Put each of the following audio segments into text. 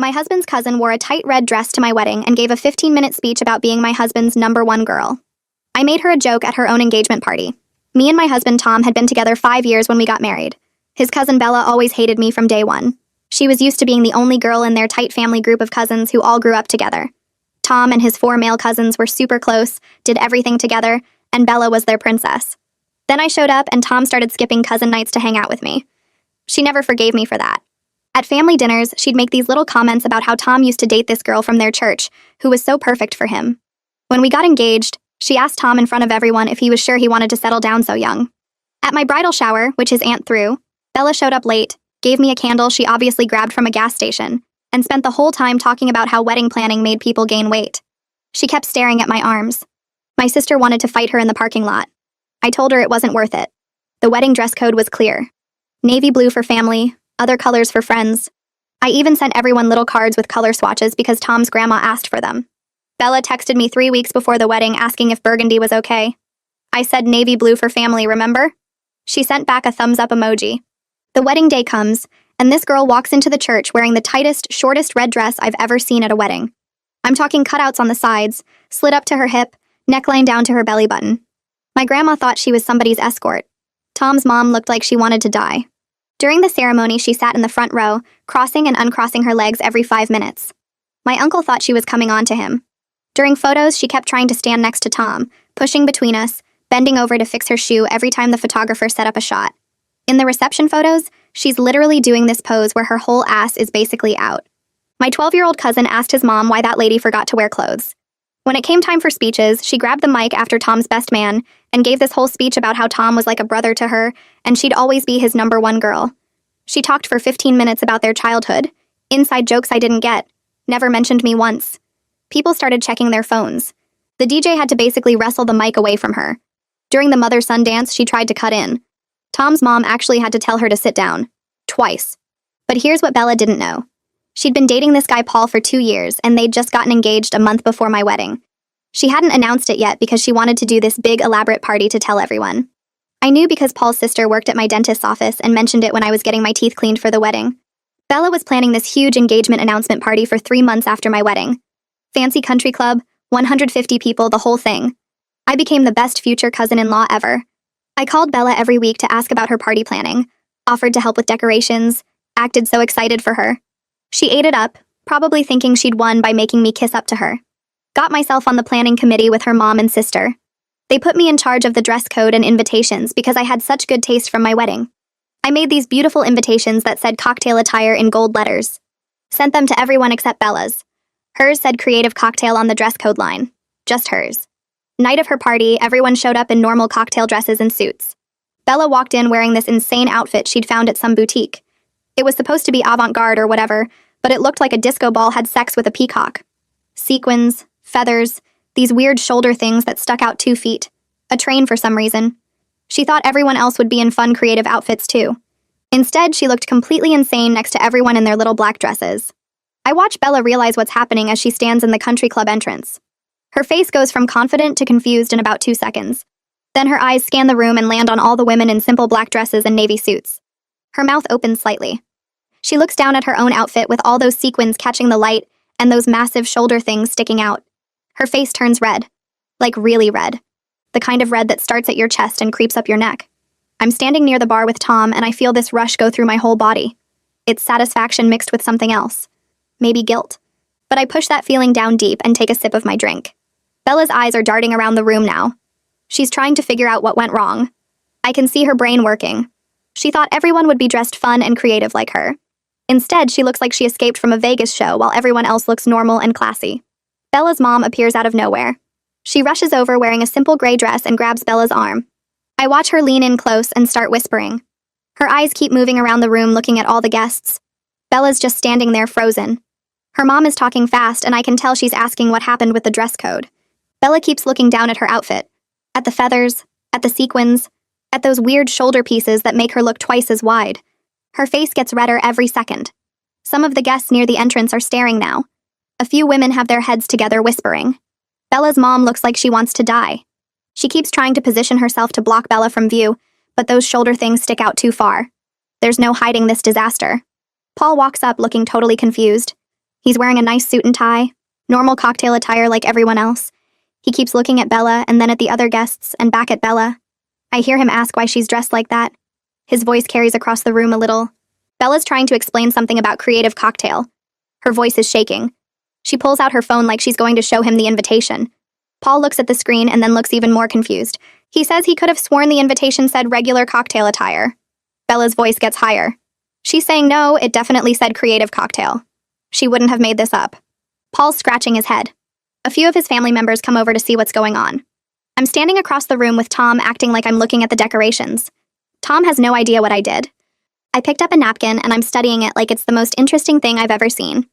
My husband's cousin wore a tight red dress to my wedding and gave a 15-minute speech about being my husband's #1 girl. I made her a joke at her own engagement party. Me and my husband Tom had been together 5 years when we got married. His cousin Bella always hated me from day one. She was used to being the only girl in their tight family group of cousins who all grew up together. Tom and his 4 male cousins were super close, did everything together, and Bella was their princess. Then I showed up and Tom started skipping cousin nights to hang out with me. She never forgave me for that. At family dinners, she'd make these little comments about how Tom used to date this girl from their church, who was so perfect for him. When we got engaged, she asked Tom in front of everyone if he was sure he wanted to settle down so young. At my bridal shower, which his aunt threw, Bella showed up late, gave me a candle she obviously grabbed from a gas station, and spent the whole time talking about how wedding planning made people gain weight. She kept staring at my arms. My sister wanted to fight her in the parking lot. I told her it wasn't worth it. The wedding dress code was clear. Navy blue for family, other colors for friends. I even sent everyone little cards with color swatches because Tom's grandma asked for them. Bella texted me 3 weeks before the wedding asking if burgundy was okay. I said navy blue for family, remember? She sent back a thumbs up emoji. The wedding day comes, and this girl walks into the church wearing the tightest, shortest red dress I've ever seen at a wedding. I'm talking cutouts on the sides, slit up to her hip, neckline down to her belly button. My grandma thought she was somebody's escort. Tom's mom looked like she wanted to die. During the ceremony, she sat in the front row, crossing and uncrossing her legs every 5 minutes. My uncle thought she was coming on to him. During photos, she kept trying to stand next to Tom, pushing between us, bending over to fix her shoe every time the photographer set up a shot. In the reception photos, she's literally doing this pose where her whole ass is basically out. My 12-year-old cousin asked his mom why that lady forgot to wear clothes. When it came time for speeches, she grabbed the mic after Tom's best man and gave this whole speech about how Tom was like a brother to her and she'd always be his #1 girl. She talked for 15 minutes about their childhood, inside jokes I didn't get, never mentioned me once. People started checking their phones. The DJ had to basically wrestle the mic away from her. During the mother-son dance, she tried to cut in. Tom's mom actually had to tell her to sit down. Twice. But here's what Bella didn't know. She'd been dating this guy Paul for 2 years, and they'd just gotten engaged a month before my wedding. She hadn't announced it yet because she wanted to do this big, elaborate party to tell everyone. I knew because Paul's sister worked at my dentist's office and mentioned it when I was getting my teeth cleaned for the wedding. Bella was planning this huge engagement announcement party for 3 months after my wedding. Fancy country club, 150 people, the whole thing. I became the best future cousin-in-law ever. I called Bella every week to ask about her party planning, offered to help with decorations, acted so excited for her. She ate it up, probably thinking she'd won by making me kiss up to her. Got myself on the planning committee with her mom and sister. They put me in charge of the dress code and invitations because I had such good taste from my wedding. I made these beautiful invitations that said cocktail attire in gold letters. Sent them to everyone except Bella's. Hers said creative cocktail on the dress code line. Just hers. Night of her party, everyone showed up in normal cocktail dresses and suits. Bella walked in wearing this insane outfit she'd found at some boutique. It was supposed to be avant-garde or whatever, but it looked like a disco ball had sex with a peacock. Sequins, feathers, these weird shoulder things that stuck out 2 feet. A train for some reason. She thought everyone else would be in fun, creative outfits too. Instead, she looked completely insane next to everyone in their little black dresses. I watch Bella realize what's happening as she stands in the country club entrance. Her face goes from confident to confused in about 2 seconds. Then her eyes scan the room and land on all the women in simple black dresses and navy suits. Her mouth opens slightly. She looks down at her own outfit with all those sequins catching the light and those massive shoulder things sticking out. Her face turns red. Like really red. The kind of red that starts at your chest and creeps up your neck. I'm standing near the bar with Tom and I feel this rush go through my whole body. It's satisfaction mixed with something else. Maybe guilt. But I push that feeling down deep and take a sip of my drink. Bella's eyes are darting around the room now. She's trying to figure out what went wrong. I can see her brain working. She thought everyone would be dressed fun and creative like her. Instead, she looks like she escaped from a Vegas show while everyone else looks normal and classy. Bella's mom appears out of nowhere. She rushes over wearing a simple gray dress and grabs Bella's arm. I watch her lean in close and start whispering. Her eyes keep moving around the room looking at all the guests. Bella's just standing there frozen. Her mom is talking fast and I can tell she's asking what happened with the dress code. Bella keeps looking down at her outfit. At the feathers, at the sequins, at those weird shoulder pieces that make her look twice as wide. Her face gets redder every second. Some of the guests near the entrance are staring now. A few women have their heads together whispering. Bella's mom looks like she wants to die. She keeps trying to position herself to block Bella from view, but those shoulder things stick out too far. There's no hiding this disaster. Paul walks up looking totally confused. He's wearing a nice suit and tie, normal cocktail attire like everyone else. He keeps looking at Bella and then at the other guests and back at Bella. I hear him ask why she's dressed like that. His voice carries across the room a little. Bella's trying to explain something about creative cocktail. Her voice is shaking. She pulls out her phone like she's going to show him the invitation. Paul looks at the screen and then looks even more confused. He says he could have sworn the invitation said regular cocktail attire. Bella's voice gets higher. She's saying no, it definitely said creative cocktail. She wouldn't have made this up. Paul's scratching his head. A few of his family members come over to see what's going on. I'm standing across the room with Tom acting like I'm looking at the decorations. Tom has no idea what I did. I picked up a napkin and I'm studying it like it's the most interesting thing I've ever seen.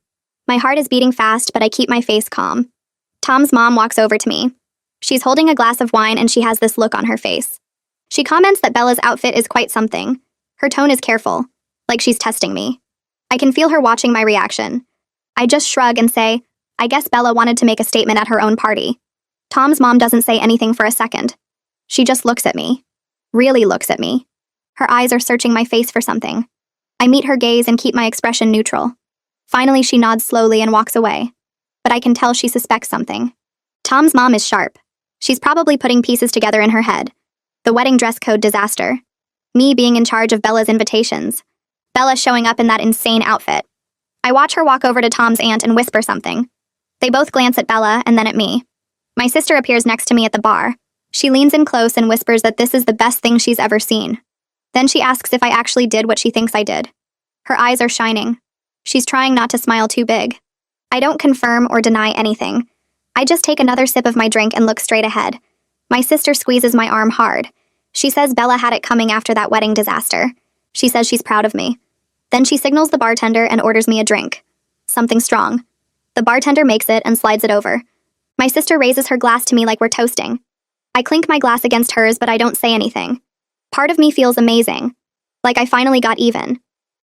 My heart is beating fast, but I keep my face calm. Tom's mom walks over to me. She's holding a glass of wine and she has this look on her face. She comments that Bella's outfit is quite something. Her tone is careful, like she's testing me. I can feel her watching my reaction. I just shrug and say, I guess Bella wanted to make a statement at her own party. Tom's mom doesn't say anything for a second. She just looks at me. Really looks at me. Her eyes are searching my face for something. I meet her gaze and keep my expression neutral. Finally, she nods slowly and walks away. But I can tell she suspects something. Tom's mom is sharp. She's probably putting pieces together in her head. The wedding dress code disaster. Me being in charge of Bella's invitations. Bella showing up in that insane outfit. I watch her walk over to Tom's aunt and whisper something. They both glance at Bella and then at me. My sister appears next to me at the bar. She leans in close and whispers that this is the best thing she's ever seen. Then she asks if I actually did what she thinks I did. Her eyes are shining. She's trying not to smile too big. I don't confirm or deny anything. I just take another sip of my drink and look straight ahead. My sister squeezes my arm hard. She says Bella had it coming after that wedding disaster. She says she's proud of me. Then she signals the bartender and orders me a drink. Something strong. The bartender makes it and slides it over. My sister raises her glass to me like we're toasting. I clink my glass against hers, but I don't say anything. Part of me feels amazing. Like I finally got even.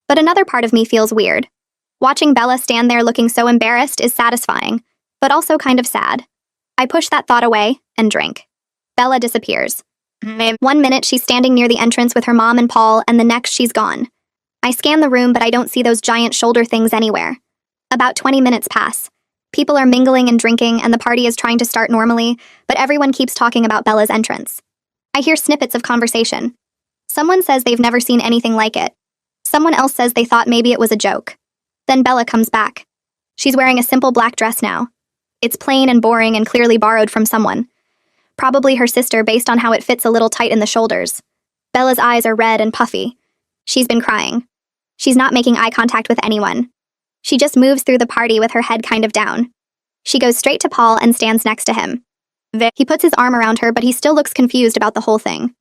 But another part of me feels weird. Watching Bella stand there looking so embarrassed is satisfying, but also kind of sad. I push that thought away and drink. Bella disappears. 1 minute she's standing near the entrance with her mom and Paul, and the next she's gone. I scan the room, but I don't see those giant shoulder things anywhere. About 20 minutes pass. People are mingling and drinking, and the party is trying to start normally, but everyone keeps talking about Bella's entrance. I hear snippets of conversation. Someone says they've never seen anything like it. Someone else says they thought maybe it was a joke. Then Bella comes back. She's wearing a simple black dress now. It's plain and boring and clearly borrowed from someone. Probably her sister based on how it fits a little tight in the shoulders. Bella's eyes are red and puffy. She's been crying. She's not making eye contact with anyone. She just moves through the party with her head kind of down. She goes straight to Paul and stands next to him. He puts his arm around her, but he still looks confused about the whole thing.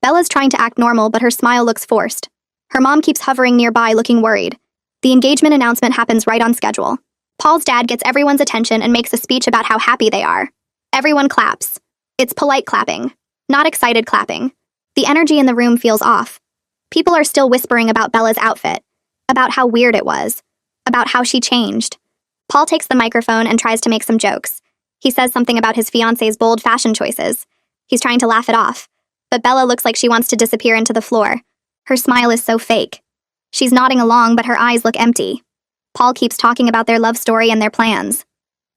Bella's trying to act normal, but her smile looks forced. Her mom keeps hovering nearby, looking worried. The engagement announcement happens right on schedule. Paul's dad gets everyone's attention and makes a speech about how happy they are. Everyone claps. It's polite clapping, not excited clapping. The energy in the room feels off. People are still whispering about Bella's outfit, about how weird it was, about how she changed. Paul takes the microphone and tries to make some jokes. He says something about his fiancé's bold fashion choices. He's trying to laugh it off, but Bella looks like she wants to disappear into the floor. Her smile is so fake. She's nodding along, but her eyes look empty. Paul keeps talking about their love story and their plans.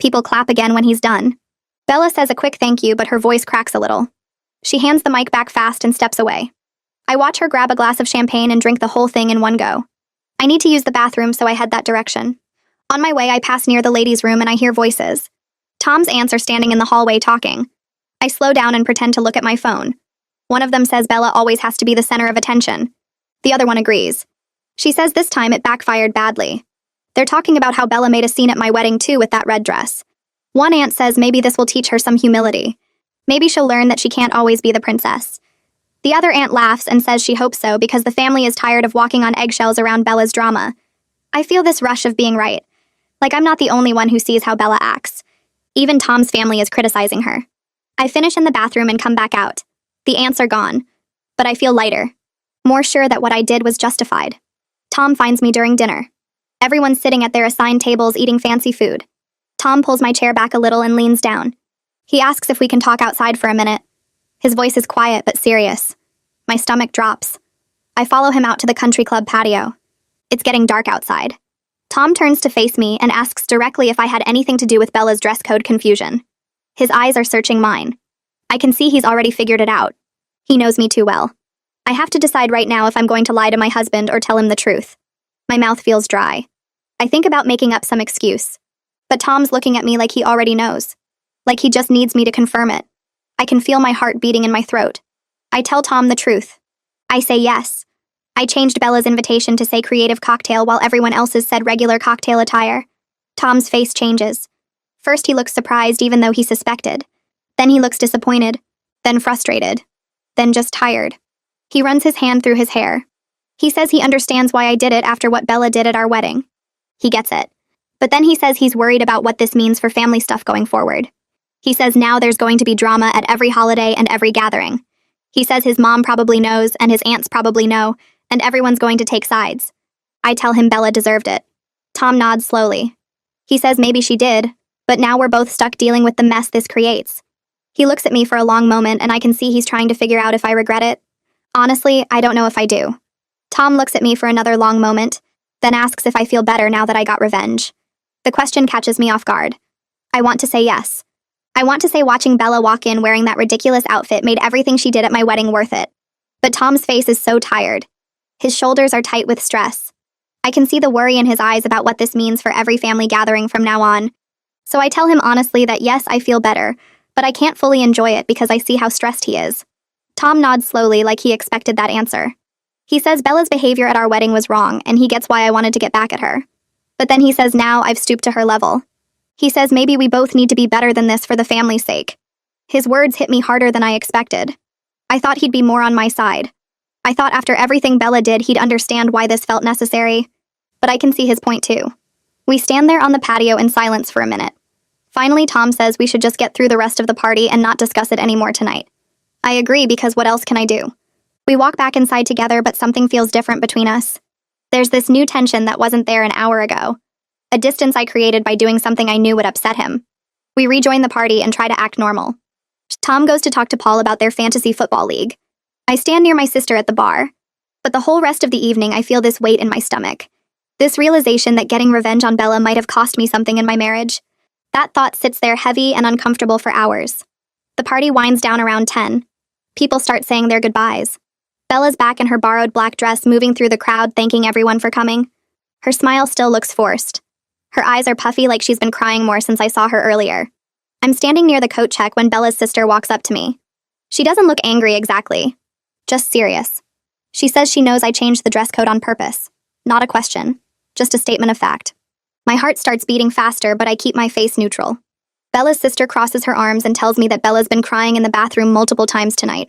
People clap again when he's done. Bella says a quick thank you, but her voice cracks a little. She hands the mic back fast and steps away. I watch her grab a glass of champagne and drink the whole thing in one go. I need to use the bathroom, so I head that direction. On my way, I pass near the ladies' room and I hear voices. Tom's aunts are standing in the hallway talking. I slow down and pretend to look at my phone. One of them says Bella always has to be the center of attention. The other one agrees. She says this time it backfired badly. They're talking about how Bella made a scene at my wedding too with that red dress. One aunt says maybe this will teach her some humility. Maybe she'll learn that she can't always be the princess. The other aunt laughs and says she hopes so because the family is tired of walking on eggshells around Bella's drama. I feel this rush of being right. Like I'm not the only one who sees how Bella acts. Even Tom's family is criticizing her. I finish in the bathroom and come back out. The aunts are gone. But I feel lighter. More sure that what I did was justified. Tom finds me during dinner. Everyone's sitting at their assigned tables eating fancy food. Tom pulls my chair back a little and leans down. He asks if we can talk outside for a minute. His voice is quiet but serious. My stomach drops. I follow him out to the country club patio. It's getting dark outside. Tom turns to face me and asks directly if I had anything to do with Bella's dress code confusion. His eyes are searching mine. I can see he's already figured it out. He knows me too well. I have to decide right now if I'm going to lie to my husband or tell him the truth. My mouth feels dry. I think about making up some excuse. But Tom's looking at me like he already knows. Like he just needs me to confirm it. I can feel my heart beating in my throat. I tell Tom the truth. I say yes. I changed Bella's invitation to say creative cocktail while everyone else's said regular cocktail attire. Tom's face changes. First he looks surprised even though he suspected. Then he looks disappointed. Then frustrated. Then just tired. He runs his hand through his hair. He says he understands why I did it after what Bella did at our wedding. He gets it. But then he says he's worried about what this means for family stuff going forward. He says now there's going to be drama at every holiday and every gathering. He says his mom probably knows and his aunts probably know, and everyone's going to take sides. I tell him Bella deserved it. Tom nods slowly. He says maybe she did, but now we're both stuck dealing with the mess this creates. He looks at me for a long moment and I can see he's trying to figure out if I regret it. Honestly, I don't know if I do. Tom looks at me for another long moment, then asks if I feel better now that I got revenge. The question catches me off guard. I want to say yes. I want to say watching Bella walk in wearing that ridiculous outfit made everything she did at my wedding worth it. But Tom's face is so tired. His shoulders are tight with stress. I can see the worry in his eyes about what this means for every family gathering from now on. So I tell him honestly that yes, I feel better, but I can't fully enjoy it because I see how stressed he is. Tom nods slowly like he expected that answer. He says Bella's behavior at our wedding was wrong and he gets why I wanted to get back at her. But then he says now I've stooped to her level. He says maybe we both need to be better than this for the family's sake. His words hit me harder than I expected. I thought he'd be more on my side. I thought after everything Bella did, he'd understand why this felt necessary. But I can see his point too. We stand there on the patio in silence for a minute. Finally, Tom says we should just get through the rest of the party and not discuss it anymore tonight. I agree because what else can I do? We walk back inside together, but something feels different between us. There's this new tension that wasn't there an hour ago. A distance I created by doing something I knew would upset him. We rejoin the party and try to act normal. Tom goes to talk to Paul about their fantasy football league. I stand near my sister at the bar. But the whole rest of the evening I feel this weight in my stomach. This realization that getting revenge on Bella might have cost me something in my marriage. That thought sits there heavy and uncomfortable for hours. The party winds down around 10. People start saying their goodbyes. Bella's back in her borrowed black dress moving through the crowd thanking everyone for coming. Her smile still looks forced. Her eyes are puffy like she's been crying more since I saw her earlier. I'm standing near the coat check when Bella's sister walks up to me. She doesn't look angry exactly. Just serious. She says she knows I changed the dress code on purpose. Not a question. Just a statement of fact. My heart starts beating faster, but I keep my face neutral. Bella's sister crosses her arms and tells me that Bella's been crying in the bathroom multiple times tonight.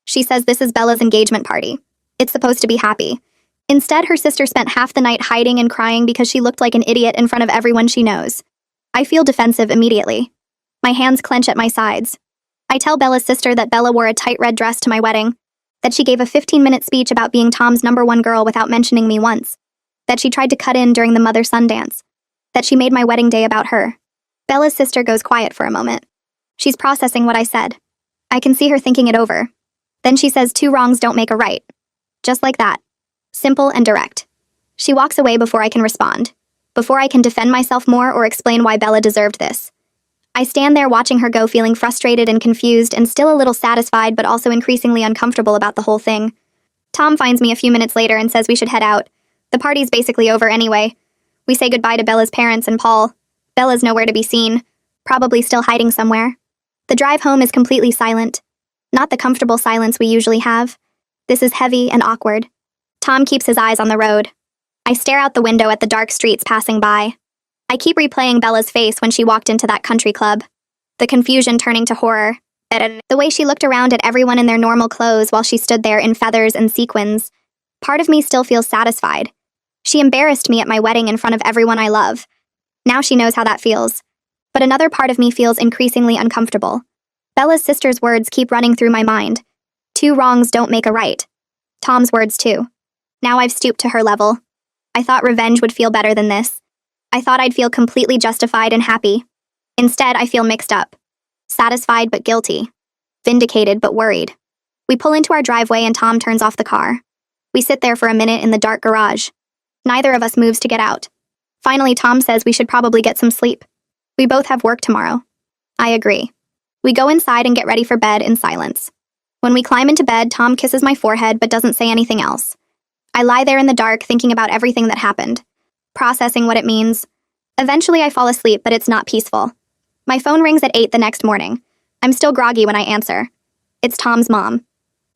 She says this is Bella's engagement party. It's supposed to be happy. Instead, her sister spent half the night hiding and crying because she looked like an idiot in front of everyone she knows. I feel defensive immediately. My hands clench at my sides. I tell Bella's sister that Bella wore a tight red dress to my wedding, that she gave a 15-minute speech about being Tom's #1 girl without mentioning me once, that she tried to cut in during the mother-son dance, that she made my wedding day about her. Bella's sister goes quiet for a moment. She's processing what I said. I can see her thinking it over. Then she says 2 wrongs don't make a right. Just like that. Simple and direct. She walks away before I can respond, before I can defend myself more or explain why Bella deserved this. I stand there watching her go, feeling frustrated and confused and still a little satisfied but also increasingly uncomfortable about the whole thing. Tom finds me a few minutes later and says we should head out. The party's basically over anyway. We say goodbye to Bella's parents and Paul. Bella's nowhere to be seen, probably still hiding somewhere. The drive home is completely silent. Not the comfortable silence we usually have. This is heavy and awkward. Tom keeps his eyes on the road. I stare out the window at the dark streets passing by. I keep replaying Bella's face when she walked into that country club. The confusion turning to horror. The way she looked around at everyone in their normal clothes while she stood there in feathers and sequins. Part of me still feels satisfied. She embarrassed me at my wedding in front of everyone I love. Now she knows how that feels. But another part of me feels increasingly uncomfortable. Bella's sister's words keep running through my mind. 2 wrongs don't make a right. Tom's words too. Now I've stooped to her level. I thought revenge would feel better than this. I thought I'd feel completely justified and happy. Instead, I feel mixed up. Satisfied but guilty. Vindicated but worried. We pull into our driveway and Tom turns off the car. We sit there for a minute in the dark garage. Neither of us moves to get out. Finally, Tom says we should probably get some sleep. We both have work tomorrow. I agree. We go inside and get ready for bed in silence. When we climb into bed, Tom kisses my forehead but doesn't say anything else. I lie there in the dark thinking about everything that happened, processing what it means. Eventually, I fall asleep, but it's not peaceful. My phone rings at 8 the next morning. I'm still groggy when I answer. It's Tom's mom.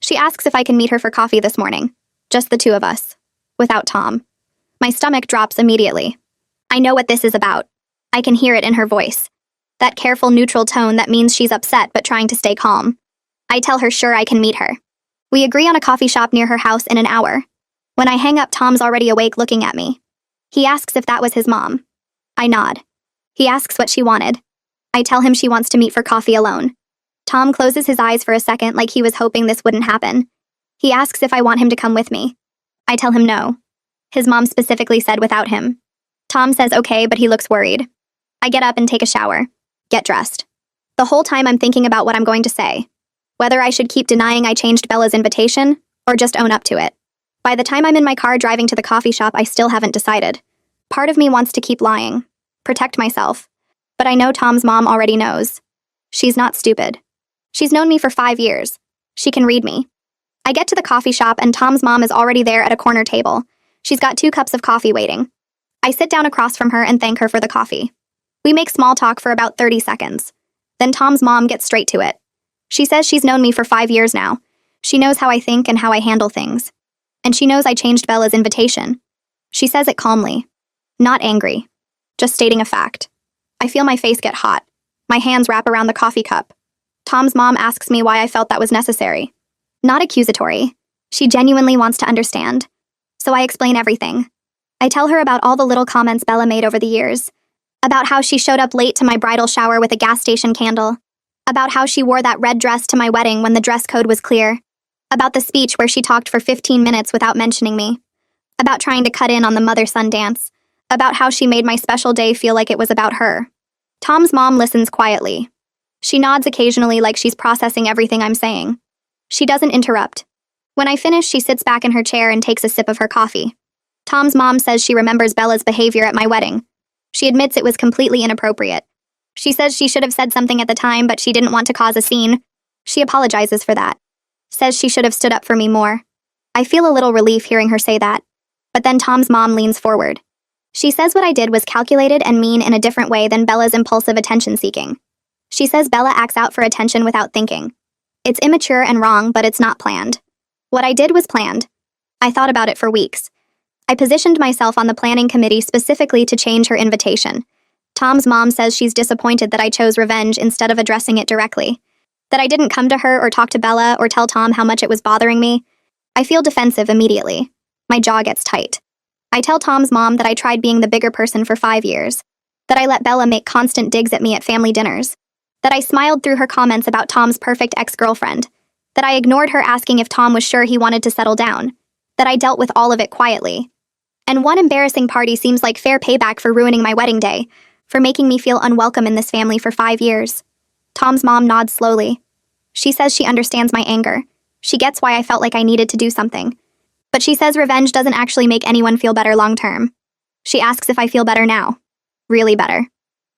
She asks if I can meet her for coffee this morning. Just the two of us. Without Tom. My stomach drops immediately. I know what this is about. I can hear it in her voice. That careful, neutral tone that means she's upset but trying to stay calm. I tell her sure I can meet her. We agree on a coffee shop near her house in an hour. When I hang up, Tom's already awake looking at me. He asks if that was his mom. I nod. He asks what she wanted. I tell him she wants to meet for coffee alone. Tom closes his eyes for a second like he was hoping this wouldn't happen. He asks if I want him to come with me. I tell him no. His mom specifically said without him. Tom says okay, but he looks worried. I get up and take a shower. Get dressed. The whole time I'm thinking about what I'm going to say. Whether I should keep denying I changed Bella's invitation, or just own up to it. By the time I'm in my car driving to the coffee shop, I still haven't decided. Part of me wants to keep lying. Protect myself. But I know Tom's mom already knows. She's not stupid. She's known me for 5 years. She can read me. I get to the coffee shop and Tom's mom is already there at a corner table. She's got 2 cups of coffee waiting. I sit down across from her and thank her for the coffee. We make small talk for about 30 seconds. Then Tom's mom gets straight to it. She says she's known me for 5 years now. She knows how I think and how I handle things. And she knows I changed Bella's invitation. She says it calmly. Not angry. Just stating a fact. I feel my face get hot. My hands wrap around the coffee cup. Tom's mom asks me why I felt that was necessary. Not accusatory. She genuinely wants to understand. So I explain everything. I tell her about all the little comments Bella made over the years. About how she showed up late to my bridal shower with a gas station candle. About how she wore that red dress to my wedding when the dress code was clear. About the speech where she talked for 15 minutes without mentioning me. About trying to cut in on the mother-son dance. About how she made my special day feel like it was about her. Tom's mom listens quietly. She nods occasionally like she's processing everything I'm saying. She doesn't interrupt. When I finish, she sits back in her chair and takes a sip of her coffee. Tom's mom says she remembers Bella's behavior at my wedding. She admits it was completely inappropriate. She says she should have said something at the time, but she didn't want to cause a scene. She apologizes for that. Says she should have stood up for me more. I feel a little relief hearing her say that. But then Tom's mom leans forward. She says what I did was calculated and mean in a different way than Bella's impulsive attention-seeking. She says Bella acts out for attention without thinking. It's immature and wrong, but it's not planned. What I did was planned. I thought about it for weeks. I positioned myself on the planning committee specifically to change her invitation. Tom's mom says she's disappointed that I chose revenge instead of addressing it directly. That I didn't come to her or talk to Bella or tell Tom how much it was bothering me. I feel defensive immediately. My jaw gets tight. I tell Tom's mom that I tried being the bigger person for 5 years. That I let Bella make constant digs at me at family dinners. That I smiled through her comments about Tom's perfect ex-girlfriend. That I ignored her asking if Tom was sure he wanted to settle down. That I dealt with all of it quietly. And one embarrassing party seems like fair payback for ruining my wedding day, for making me feel unwelcome in this family for 5 years. Tom's mom nods slowly. She says she understands my anger. She gets why I felt like I needed to do something. But she says revenge doesn't actually make anyone feel better long term. She asks if I feel better now. Really better.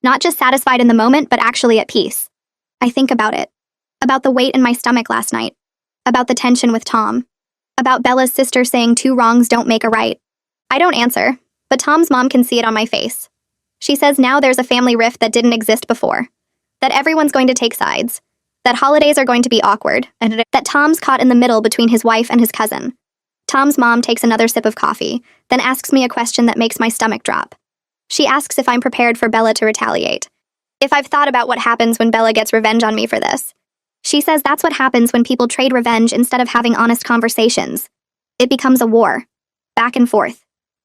Not just satisfied in the moment, but actually at peace. I think about it. About the weight in my stomach last night. About the tension with Tom. About Bella's sister saying 2 wrongs don't make a right. I don't answer, but Tom's mom can see it on my face. She says now there's a family rift that didn't exist before. That everyone's going to take sides. That holidays are going to be awkward, and that Tom's caught in the middle between his wife and his cousin. Tom's mom takes another sip of coffee, then asks me a question that makes my stomach drop. She asks if I'm prepared for Bella to retaliate. If I've thought about what happens when Bella gets revenge on me for this. She says that's what happens when people trade revenge instead of having honest conversations. It becomes a war. Back and forth.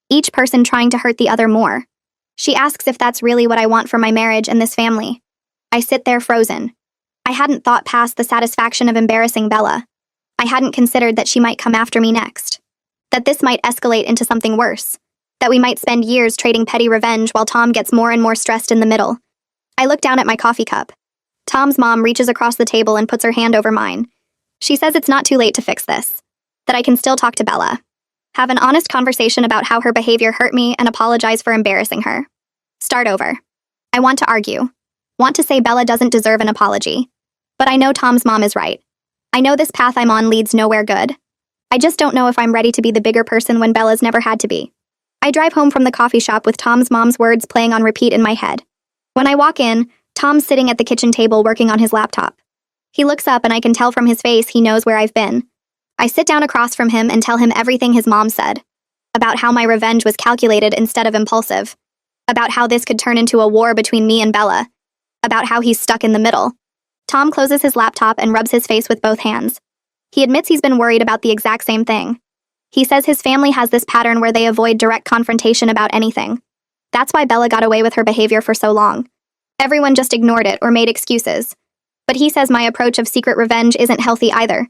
Each person trying to hurt the other more. She asks if that's really what I want for my marriage and this family. I sit there frozen. I hadn't thought past the satisfaction of embarrassing Bella. I hadn't considered that she might come after me next. That this might escalate into something worse. That we might spend years trading petty revenge while Tom gets more and more stressed in the middle. I look down at my coffee cup. Tom's mom reaches across the table and puts her hand over mine. She says it's not too late to fix this. That I can still talk to Bella. Have an honest conversation about how her behavior hurt me and apologize for embarrassing her. Start over. I want to argue. Want to say Bella doesn't deserve an apology. But I know Tom's mom is right. I know this path I'm on leads nowhere good. I just don't know if I'm ready to be the bigger person when Bella's never had to be. I drive home from the coffee shop with Tom's mom's words playing on repeat in my head. When I walk in, Tom's sitting at the kitchen table working on his laptop. He looks up and I can tell from his face he knows where I've been. I sit down across from him and tell him everything his mom said. About how my revenge was calculated instead of impulsive. About how this could turn into a war between me and Bella. About how he's stuck in the middle. Tom closes his laptop and rubs his face with both hands. He admits he's been worried about the exact same thing. He says his family has this pattern where they avoid direct confrontation about anything. That's why Bella got away with her behavior for so long. Everyone just ignored it or made excuses. But he says my approach of secret revenge isn't healthy either.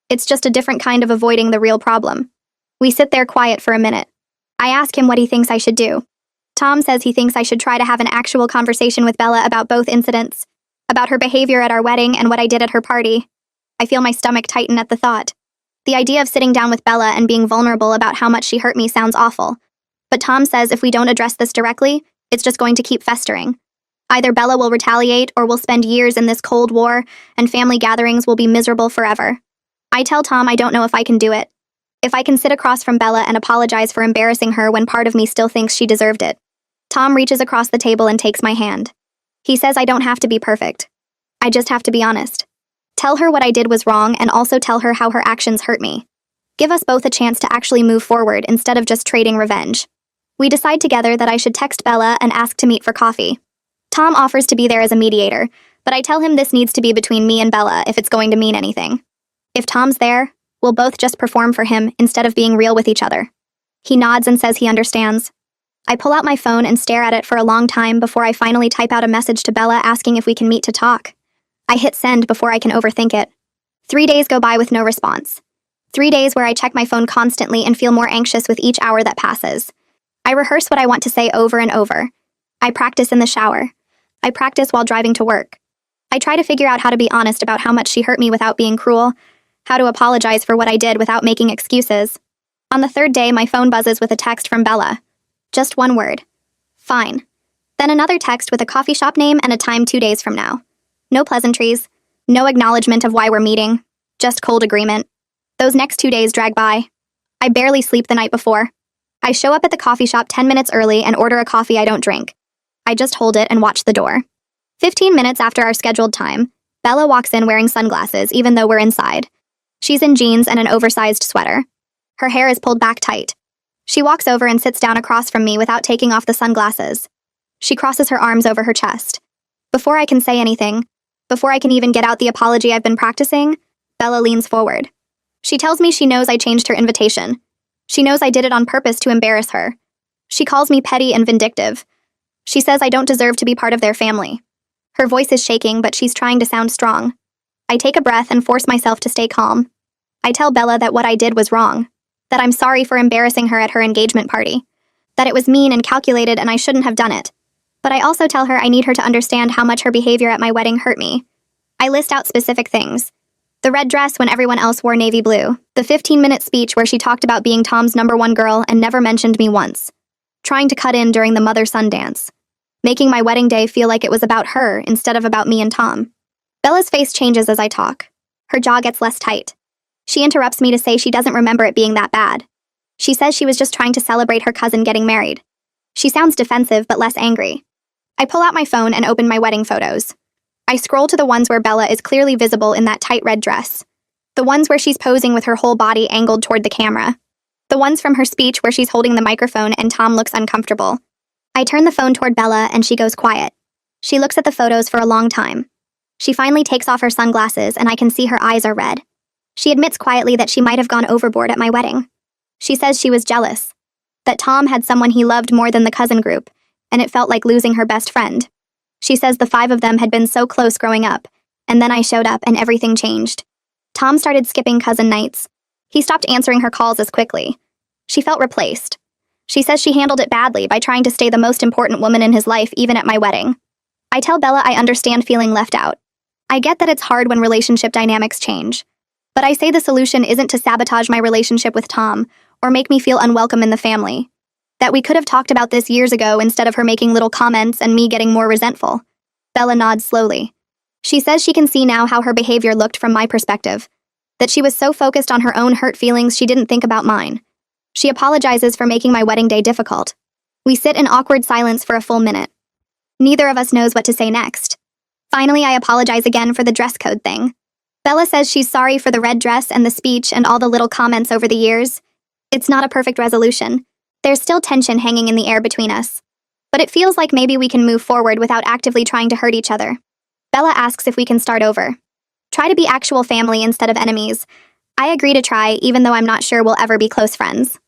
It's just a different kind of avoiding the real problem. We sit there quiet for a minute. I ask him what he thinks I should do. Tom says he thinks I should try to have an actual conversation with Bella about both incidents, about her behavior at our wedding and what I did at her party. I feel my stomach tighten at the thought. The idea of sitting down with Bella and being vulnerable about how much she hurt me sounds awful. But Tom says if we don't address this directly, it's just going to keep festering. Either Bella will retaliate or we'll spend years in this cold war and family gatherings will be miserable forever. I tell Tom I don't know if I can do it. If I can sit across from Bella and apologize for embarrassing her when part of me still thinks she deserved it. Tom reaches across the table and takes my hand. He says I don't have to be perfect. I just have to be honest. Tell her what I did was wrong and also tell her how her actions hurt me. Give us both a chance to actually move forward instead of just trading revenge. We decide together that I should text Bella and ask to meet for coffee. Tom offers to be there as a mediator, but I tell him this needs to be between me and Bella if it's going to mean anything. If Tom's there, we'll both just perform for him instead of being real with each other. He nods and says he understands. I pull out my phone and stare at it for a long time before I finally type out a message to Bella asking if we can meet to talk. I hit send before I can overthink it. 3 days go by with no response. 3 days where I check my phone constantly and feel more anxious with each hour that passes. I rehearse what I want to say over and over. I practice in the shower. I practice while driving to work. I try to figure out how to be honest about how much she hurt me without being cruel, how to apologize for what I did without making excuses. On the 3rd day, my phone buzzes with a text from Bella. Just one word. Fine. Then another text with a coffee shop name and a time 2 days from now. No pleasantries. No acknowledgement of why we're meeting. Just cold agreement. Those next 2 days drag by. I barely sleep the night before. I show up at the coffee shop 10 minutes early and order a coffee I don't drink. I just hold it and watch the door. 15 minutes after our scheduled time, Bella walks in wearing sunglasses even though we're inside. She's in jeans and an oversized sweater. Her hair is pulled back tight. She walks over and sits down across from me without taking off the sunglasses. She crosses her arms over her chest. Before I can say anything, before I can even get out the apology I've been practicing, Bella leans forward. She tells me she knows I changed her invitation. She knows I did it on purpose to embarrass her. She calls me petty and vindictive. She says I don't deserve to be part of their family. Her voice is shaking, but she's trying to sound strong. I take a breath and force myself to stay calm. I tell Bella that what I did was wrong, that I'm sorry for embarrassing her at her engagement party, that it was mean and calculated and I shouldn't have done it. But I also tell her I need her to understand how much her behavior at my wedding hurt me. I list out specific things. The red dress when everyone else wore navy blue, the 15-minute speech where she talked about being Tom's #1 girl and never mentioned me once, trying to cut in during the mother-son dance, making my wedding day feel like it was about her instead of about me and Tom. Bella's face changes as I talk. Her jaw gets less tight. She interrupts me to say she doesn't remember it being that bad. She says she was just trying to celebrate her cousin getting married. She sounds defensive but less angry. I pull out my phone and open my wedding photos. I scroll to the ones where Bella is clearly visible in that tight red dress. The ones where she's posing with her whole body angled toward the camera. The ones from her speech where she's holding the microphone and Tom looks uncomfortable. I turn the phone toward Bella and she goes quiet. She looks at the photos for a long time. She finally takes off her sunglasses and I can see her eyes are red. She admits quietly that she might have gone overboard at my wedding. She says she was jealous. That Tom had someone he loved more than the cousin group, and it felt like losing her best friend. She says the 5 of them had been so close growing up, and then I showed up and everything changed. Tom started skipping cousin nights. He stopped answering her calls as quickly. She felt replaced. She says she handled it badly by trying to stay the most important woman in his life even at my wedding. I tell Bella I understand feeling left out. I get that it's hard when relationship dynamics change. But I say the solution isn't to sabotage my relationship with Tom, or make me feel unwelcome in the family. That we could have talked about this years ago instead of her making little comments and me getting more resentful. Bella nods slowly. She says she can see now how her behavior looked from my perspective. That she was so focused on her own hurt feelings she didn't think about mine. She apologizes for making my wedding day difficult. We sit in awkward silence for a full minute. Neither of us knows what to say next. Finally, I apologize again for the dress code thing. Bella says she's sorry for the red dress and the speech and all the little comments over the years. It's not a perfect resolution. There's still tension hanging in the air between us. But it feels like maybe we can move forward without actively trying to hurt each other. Bella asks if we can start over. Try to be actual family instead of enemies. I agree to try, even though I'm not sure we'll ever be close friends.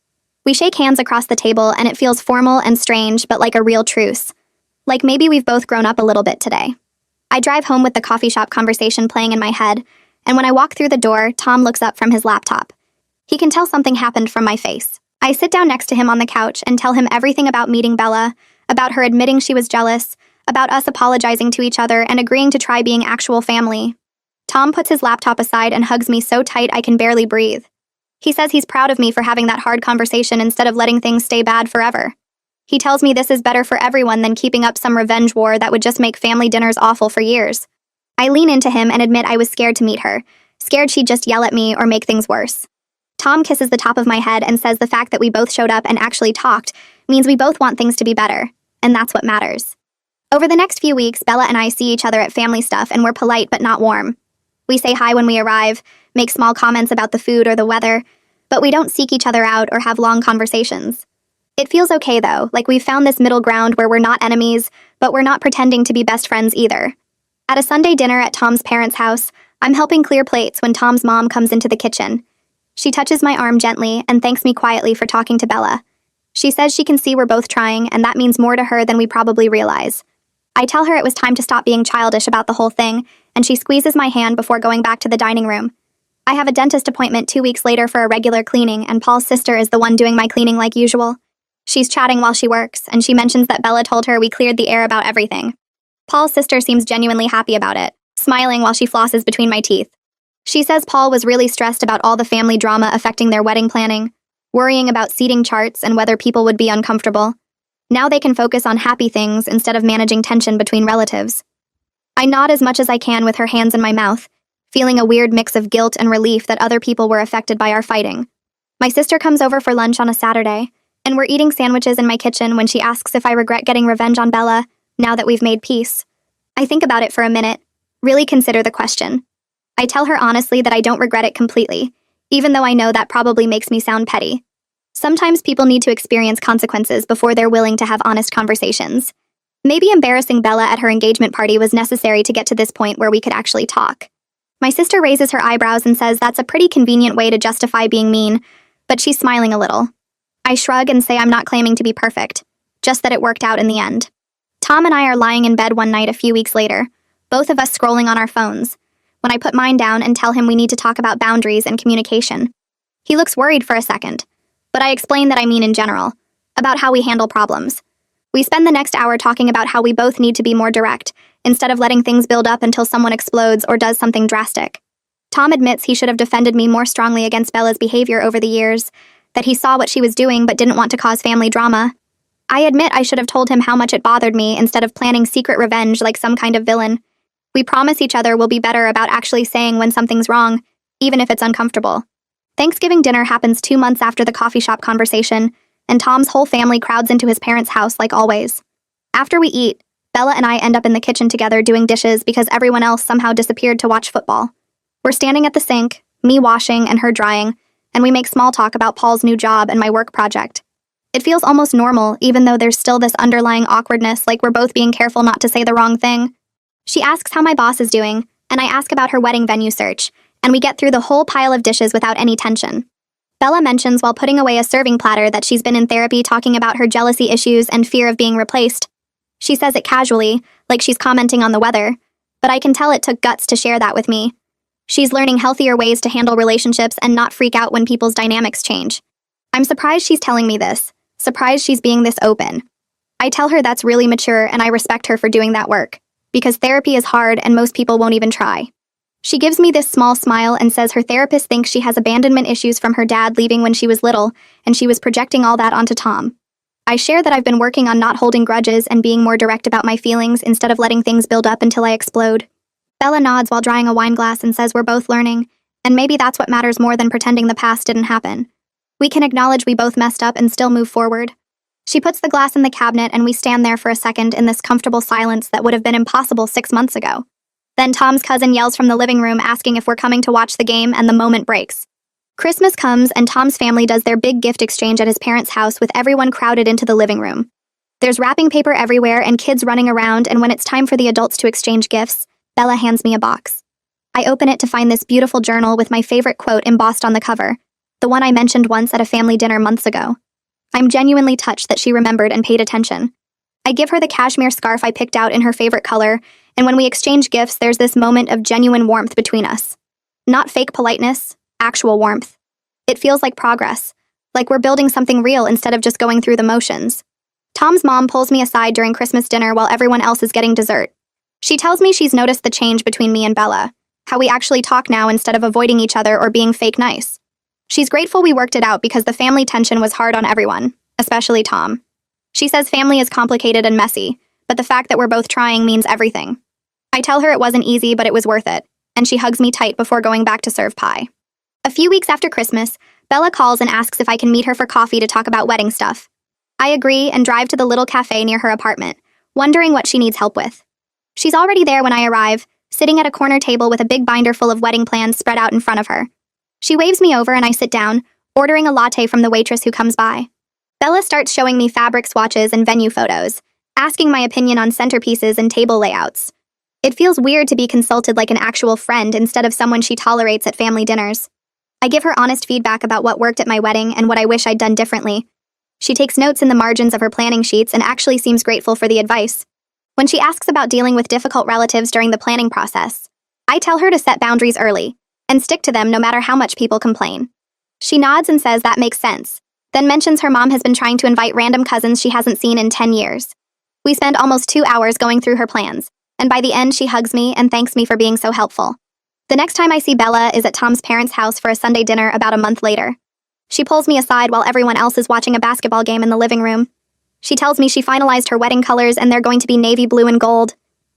We shake hands across the table, and it feels formal and strange, but like a real truce. Like maybe we've both grown up a little bit today. I drive home with the coffee shop conversation playing in my head, and when I walk through the door, Tom looks up from his laptop. He can tell something happened from my face. I sit down next to him on the couch and tell him everything about meeting Bella, about her admitting she was jealous, about us apologizing to each other and agreeing to try being actual family. Tom puts his laptop aside and hugs me so tight I can barely breathe. He says he's proud of me for having that hard conversation instead of letting things stay bad forever. He tells me this is better for everyone than keeping up some revenge war that would just make family dinners awful for years. I lean into him and admit I was scared to meet her, scared she'd just yell at me or make things worse. Tom kisses the top of my head and says the fact that we both showed up and actually talked means we both want things to be better, and that's what matters. Over the next few weeks, Bella and I see each other at family stuff and we're polite but not warm. We say hi when we arrive, make small comments about the food or the weather, but we don't seek each other out or have long conversations. It feels okay though, like we've found this middle ground where we're not enemies, but we're not pretending to be best friends either. At a Sunday dinner at Tom's parents' house, I'm helping clear plates when Tom's mom comes into the kitchen. She touches my arm gently and thanks me quietly for talking to Bella. She says she can see we're both trying, and that means more to her than we probably realize. I tell her it was time to stop being childish about the whole thing, and she squeezes my hand before going back to the dining room. I have a dentist appointment 2 weeks later for a regular cleaning, and Paul's sister is the one doing my cleaning like usual. She's chatting while she works, and she mentions that Bella told her we cleared the air about everything. Paul's sister seems genuinely happy about it, smiling while she flosses between my teeth. She says Paul was really stressed about all the family drama affecting their wedding planning, worrying about seating charts and whether people would be uncomfortable. Now they can focus on happy things instead of managing tension between relatives. I nod as much as I can with her hands in my mouth, feeling a weird mix of guilt and relief that other people were affected by our fighting. My sister comes over for lunch on a Saturday, and we're eating sandwiches in my kitchen when she asks if I regret getting revenge on Bella now that we've made peace. I think about it for a minute, really consider the question. I tell her honestly that I don't regret it completely, even though I know that probably makes me sound petty. Sometimes people need to experience consequences before they're willing to have honest conversations. Maybe embarrassing Bella at her engagement party was necessary to get to this point where we could actually talk. My sister raises her eyebrows and says that's a pretty convenient way to justify being mean, but she's smiling a little. I shrug and say I'm not claiming to be perfect, just that it worked out in the end. Tom and I are lying in bed one night a few weeks later, both of us scrolling on our phones, when I put mine down and tell him we need to talk about boundaries and communication. He looks worried for a second, but I explain that I mean in general, about how we handle problems. We spend the next hour talking about how we both need to be more direct, instead of letting things build up until someone explodes or does something drastic. Tom admits he should have defended me more strongly against Bella's behavior over the years, that he saw what she was doing but didn't want to cause family drama. I admit I should have told him how much it bothered me instead of planning secret revenge like some kind of villain. We promise each other we'll be better about actually saying when something's wrong, even if it's uncomfortable. Thanksgiving dinner happens 2 months after the coffee shop conversation, and Tom's whole family crowds into his parents' house like always. After we eat, Bella and I end up in the kitchen together doing dishes because everyone else somehow disappeared to watch football. We're standing at the sink, me washing and her drying, and we make small talk about Paul's new job and my work project. It feels almost normal, even though there's still this underlying awkwardness, like we're both being careful not to say the wrong thing. She asks how my boss is doing, and I ask about her wedding venue search, and we get through the whole pile of dishes without any tension. Bella mentions while putting away a serving platter that she's been in therapy talking about her jealousy issues and fear of being replaced. She says it casually, like she's commenting on the weather, but I can tell it took guts to share that with me. She's learning healthier ways to handle relationships and not freak out when people's dynamics change. I'm surprised she's telling me this, surprised she's being this open. I tell her that's really mature and I respect her for doing that work, because therapy is hard and most people won't even try. She gives me this small smile and says her therapist thinks she has abandonment issues from her dad leaving when she was little, and she was projecting all that onto Tom. I share that I've been working on not holding grudges and being more direct about my feelings instead of letting things build up until I explode. Bella nods while drying a wine glass and says we're both learning, and maybe that's what matters more than pretending the past didn't happen. We can acknowledge we both messed up and still move forward. She puts the glass in the cabinet and we stand there for a second in this comfortable silence that would have been impossible 6 months ago. Then Tom's cousin yells from the living room asking if we're coming to watch the game, and the moment breaks. Christmas comes and Tom's family does their big gift exchange at his parents' house with everyone crowded into the living room. There's wrapping paper everywhere and kids running around, and when it's time for the adults to exchange gifts, Bella hands me a box. I open it to find this beautiful journal with my favorite quote embossed on the cover, the one I mentioned once at a family dinner months ago. I'm genuinely touched that she remembered and paid attention. I give her the cashmere scarf I picked out in her favorite color, and when we exchange gifts, there's this moment of genuine warmth between us. Not fake politeness, actual warmth. It feels like progress, like we're building something real instead of just going through the motions. Tom's mom pulls me aside during Christmas dinner while everyone else is getting dessert. She tells me she's noticed the change between me and Bella, how we actually talk now instead of avoiding each other or being fake nice. She's grateful we worked it out because the family tension was hard on everyone, especially Tom. She says family is complicated and messy, but the fact that we're both trying means everything. I tell her it wasn't easy, but it was worth it, and she hugs me tight before going back to serve pie. A few weeks after Christmas, Bella calls and asks if I can meet her for coffee to talk about wedding stuff. I agree and drive to the little cafe near her apartment, wondering what she needs help with. She's already there when I arrive, sitting at a corner table with a big binder full of wedding plans spread out in front of her. She waves me over and I sit down, ordering a latte from the waitress who comes by. Bella starts showing me fabric swatches and venue photos, asking my opinion on centerpieces and table layouts. It feels weird to be consulted like an actual friend instead of someone she tolerates at family dinners. I give her honest feedback about what worked at my wedding and what I wish I'd done differently. She takes notes in the margins of her planning sheets and actually seems grateful for the advice. When she asks about dealing with difficult relatives during the planning process, I tell her to set boundaries early and stick to them no matter how much people complain. She nods and says that makes sense, then mentions her mom has been trying to invite random cousins she hasn't seen in 10 years. We spend almost 2 hours going through her plans, and by the end she hugs me and thanks me for being so helpful. The next time I see Bella is at Tom's parents' house for a Sunday dinner about a month later. She pulls me aside while everyone else is watching a basketball game in the living room. She tells me she finalized her wedding colors and they're going to be navy blue and gold.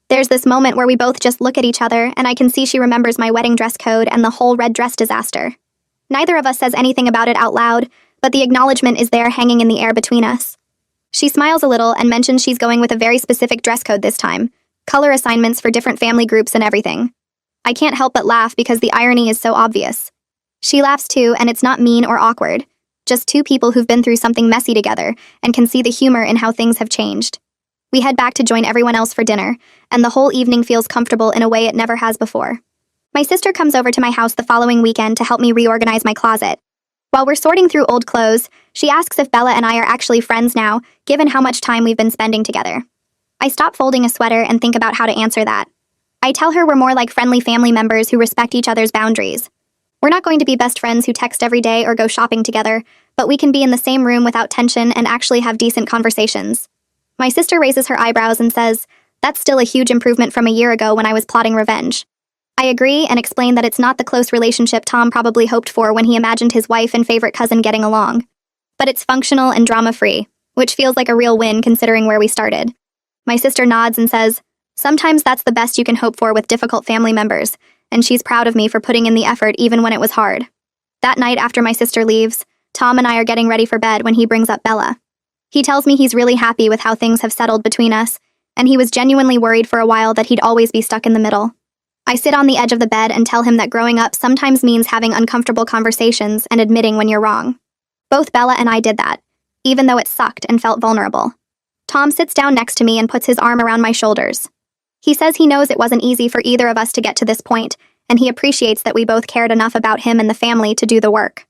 There's this moment where we both just look at each other and I can see she remembers my wedding dress code and the whole red dress disaster. Neither of us says anything about it out loud, but the acknowledgement is there hanging in the air between us. She smiles a little and mentions she's going with a very specific dress code this time, color assignments for different family groups and everything. I can't help but laugh because the irony is so obvious. She laughs too, and it's not mean or awkward, just two people who've been through something messy together and can see the humor in how things have changed. We head back to join everyone else for dinner, and the whole evening feels comfortable in a way it never has before. My sister comes over to my house the following weekend to help me reorganize my closet. While we're sorting through old clothes, she asks if Bella and I are actually friends now, given how much time we've been spending together. I stop folding a sweater and think about how to answer that. I tell her we're more like friendly family members who respect each other's boundaries. We're not going to be best friends who text every day or go shopping together, but we can be in the same room without tension and actually have decent conversations. My sister raises her eyebrows and says, "That's still a huge improvement from a year ago when I was plotting revenge." I agree and explain that it's not the close relationship Tom probably hoped for when he imagined his wife and favorite cousin getting along. But it's functional and drama-free, which feels like a real win considering where we started. My sister nods and says, "Sometimes that's the best you can hope for with difficult family members," and she's proud of me for putting in the effort even when it was hard. That night after my sister leaves, Tom and I are getting ready for bed when he brings up Bella. He tells me he's really happy with how things have settled between us, and he was genuinely worried for a while that he'd always be stuck in the middle. I sit on the edge of the bed and tell him that growing up sometimes means having uncomfortable conversations and admitting when you're wrong. Both Bella and I did that, even though it sucked and felt vulnerable. Tom sits down next to me and puts his arm around my shoulders. He says he knows it wasn't easy for either of us to get to this point, and he appreciates that we both cared enough about him and the family to do the work.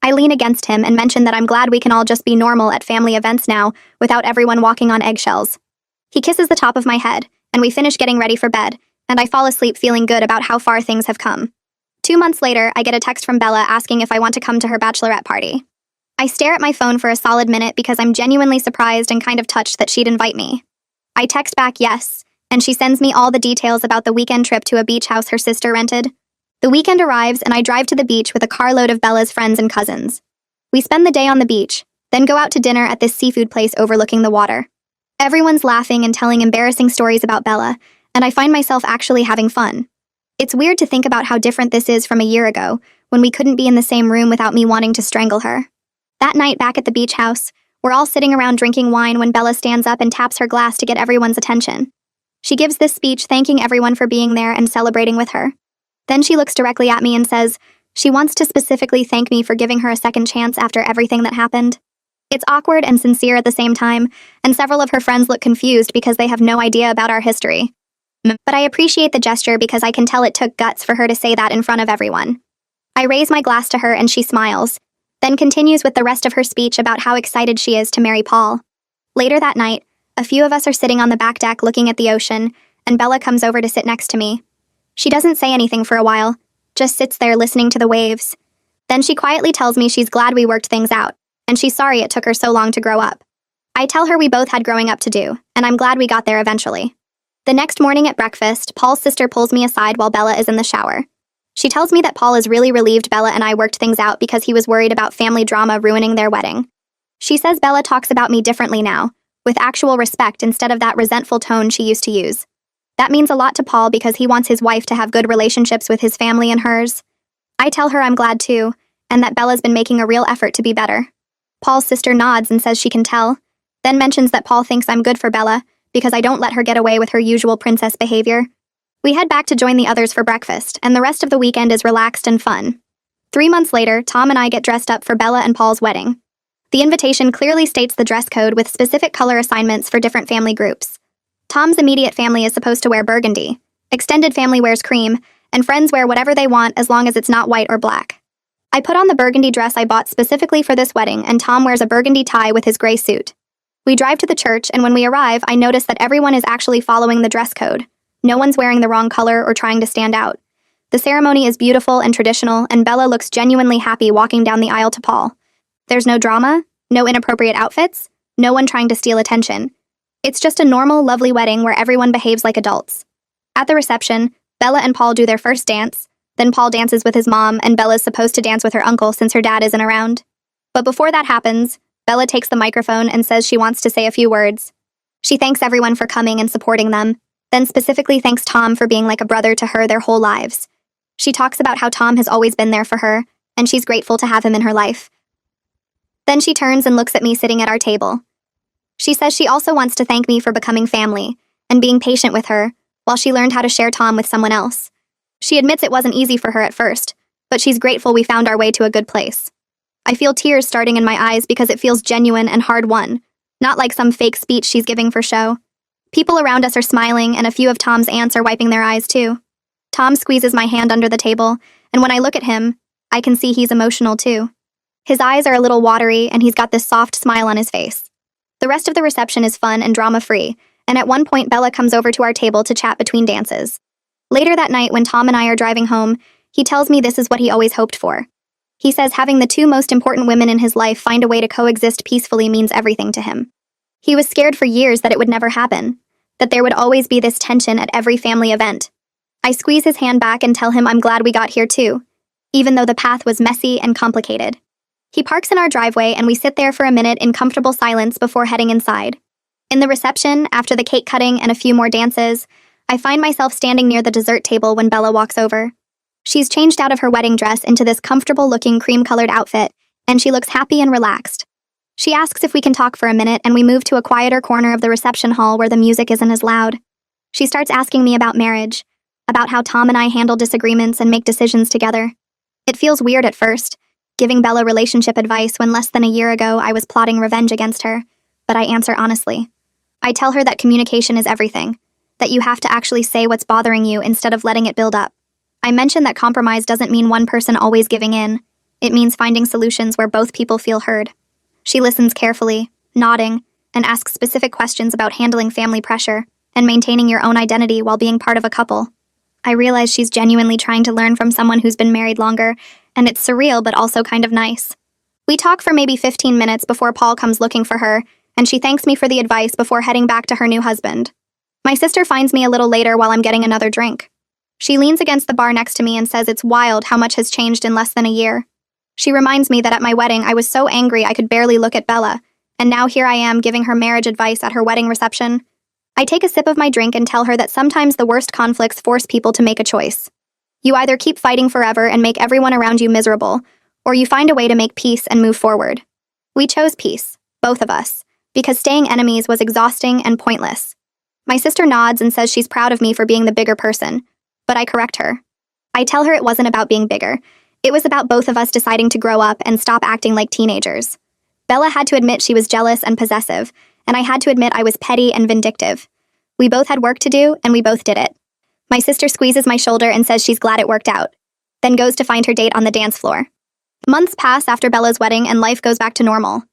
I lean against him and mention that I'm glad we can all just be normal at family events now, without everyone walking on eggshells. He kisses the top of my head, and we finish getting ready for bed, and I fall asleep feeling good about how far things have come. 2 months later, I get a text from Bella asking if I want to come to her bachelorette party. I stare at my phone for a solid minute because I'm genuinely surprised and kind of touched that she'd invite me. I text back yes, and she sends me all the details about the weekend trip to a beach house her sister rented. The weekend arrives, and I drive to the beach with a carload of Bella's friends and cousins. We spend the day on the beach, then go out to dinner at this seafood place overlooking the water. Everyone's laughing and telling embarrassing stories about Bella, and I find myself actually having fun. It's weird to think about how different this is from a year ago, when we couldn't be in the same room without me wanting to strangle her. That night back at the beach house, we're all sitting around drinking wine when Bella stands up and taps her glass to get everyone's attention. She gives this speech thanking everyone for being there and celebrating with her. Then she looks directly at me and says she wants to specifically thank me for giving her a second chance after everything that happened. It's awkward and sincere at the same time, and several of her friends look confused because they have no idea about our history. But I appreciate the gesture because I can tell it took guts for her to say that in front of everyone. I raise my glass to her and she smiles, then continues with the rest of her speech about how excited she is to marry Paul. Later that night, a few of us are sitting on the back deck looking at the ocean, and Bella comes over to sit next to me. She doesn't say anything for a while, just sits there listening to the waves. Then she quietly tells me she's glad we worked things out, and she's sorry it took her so long to grow up. I tell her we both had growing up to do, and I'm glad we got there eventually. The next morning at breakfast, Paul's sister pulls me aside while Bella is in the shower. She tells me that Paul is really relieved Bella and I worked things out because he was worried about family drama ruining their wedding. She says Bella talks about me differently now, with actual respect instead of that resentful tone she used to use. That means a lot to Paul because he wants his wife to have good relationships with his family and hers. I tell her I'm glad too, and that Bella's been making a real effort to be better. Paul's sister nods and says she can tell, then mentions that Paul thinks I'm good for Bella because I don't let her get away with her usual princess behavior. We head back to join the others for breakfast, and the rest of the weekend is relaxed and fun. 3 months later, Tom and I get dressed up for Bella and Paul's wedding. The invitation clearly states the dress code with specific color assignments for different family groups. Tom's immediate family is supposed to wear burgundy, extended family wears cream, and friends wear whatever they want as long as it's not white or black. I put on the burgundy dress I bought specifically for this wedding, and Tom wears a burgundy tie with his gray suit. We drive to the church, and when we arrive, I notice that everyone is actually following the dress code. No one's wearing the wrong color or trying to stand out. The ceremony is beautiful and traditional, and Bella looks genuinely happy walking down the aisle to Paul. There's no drama, no inappropriate outfits, no one trying to steal attention. It's just a normal, lovely wedding where everyone behaves like adults. At the reception, Bella and Paul do their first dance, then Paul dances with his mom, and Bella's supposed to dance with her uncle since her dad isn't around. But before that happens, Bella takes the microphone and says she wants to say a few words. She thanks everyone for coming and supporting them, then specifically thanks Tom for being like a brother to her their whole lives. She talks about how Tom has always been there for her, and she's grateful to have him in her life. Then she turns and looks at me sitting at our table. She says she also wants to thank me for becoming family and being patient with her while she learned how to share Tom with someone else. She admits it wasn't easy for her at first, but she's grateful we found our way to a good place. I feel tears starting in my eyes because it feels genuine and hard-won, not like some fake speech she's giving for show. People around us are smiling, and a few of Tom's aunts are wiping their eyes too. Tom squeezes my hand under the table, and when I look at him, I can see he's emotional too. His eyes are a little watery, and he's got this soft smile on his face. The rest of the reception is fun and drama-free, and at one point Bella comes over to our table to chat between dances. Later that night, when Tom and I are driving home, he tells me this is what he always hoped for. He says having the two most important women in his life find a way to coexist peacefully means everything to him. He was scared for years that it would never happen, that there would always be this tension at every family event. I squeeze his hand back and tell him I'm glad we got here too, even though the path was messy and complicated. He parks in our driveway and we sit there for a minute in comfortable silence before heading inside. In the reception, after the cake cutting and a few more dances, I find myself standing near the dessert table when Bella walks over. She's changed out of her wedding dress into this comfortable-looking cream-colored outfit, and she looks happy and relaxed. She asks if we can talk for a minute, and we move to a quieter corner of the reception hall where the music isn't as loud. She starts asking me about marriage, about how Tom and I handle disagreements and make decisions together. It feels weird at first, giving Bella relationship advice when less than a year ago I was plotting revenge against her, but I answer honestly. I tell her that communication is everything, that you have to actually say what's bothering you instead of letting it build up. I mention that compromise doesn't mean one person always giving in. It means finding solutions where both people feel heard. She listens carefully, nodding, and asks specific questions about handling family pressure and maintaining your own identity while being part of a couple. I realize she's genuinely trying to learn from someone who's been married longer, and it's surreal but also kind of nice. We talk for maybe 15 minutes before Paul comes looking for her, and she thanks me for the advice before heading back to her new husband. My sister finds me a little later while I'm getting another drink. She leans against the bar next to me and says it's wild how much has changed in less than a year. She reminds me that at my wedding I was so angry I could barely look at Bella, and now here I am giving her marriage advice at her wedding reception. I take a sip of my drink and tell her that sometimes the worst conflicts force people to make a choice. You either keep fighting forever and make everyone around you miserable, or you find a way to make peace and move forward. We chose peace, both of us, because staying enemies was exhausting and pointless. My sister nods and says she's proud of me for being the bigger person, but I correct her. I tell her it wasn't about being bigger. It was about both of us deciding to grow up and stop acting like teenagers. Bella had to admit she was jealous and possessive, and I had to admit I was petty and vindictive. We both had work to do, and we both did it. My sister squeezes my shoulder and says she's glad it worked out, then goes to find her date on the dance floor. Months pass after Bella's wedding and life goes back to normal.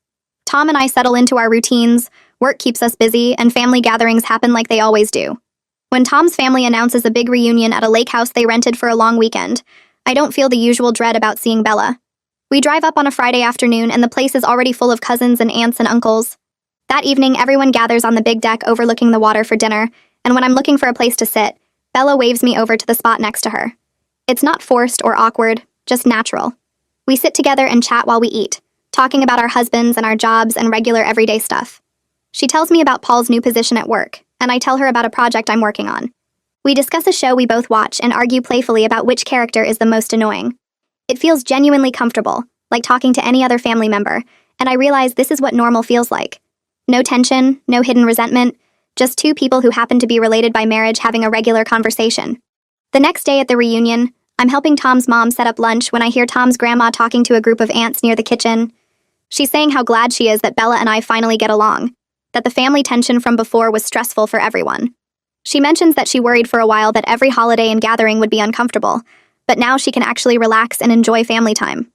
Tom and I settle into our routines, work keeps us busy, and family gatherings happen like they always do. When Tom's family announces a big reunion at a lake house they rented for a long weekend, I don't feel the usual dread about seeing Bella. We drive up on a Friday afternoon and the place is already full of cousins and aunts and uncles. That evening, everyone gathers on the big deck overlooking the water for dinner, and when I'm looking for a place to sit, Bella waves me over to the spot next to her. It's not forced or awkward, just natural. We sit together and chat while we eat, talking about our husbands and our jobs and regular everyday stuff. She tells me about Paul's new position at work, and I tell her about a project I'm working on. We discuss a show we both watch and argue playfully about which character is the most annoying. It feels genuinely comfortable, like talking to any other family member, and I realize this is what normal feels like. No tension, no hidden resentment, just two people who happen to be related by marriage having a regular conversation. The next day at the reunion, I'm helping Tom's mom set up lunch when I hear Tom's grandma talking to a group of aunts near the kitchen. She's saying how glad she is that Bella and I finally get along, that the family tension from before was stressful for everyone. She mentions that she worried for a while that every holiday and gathering would be uncomfortable, but now she can actually relax and enjoy family time.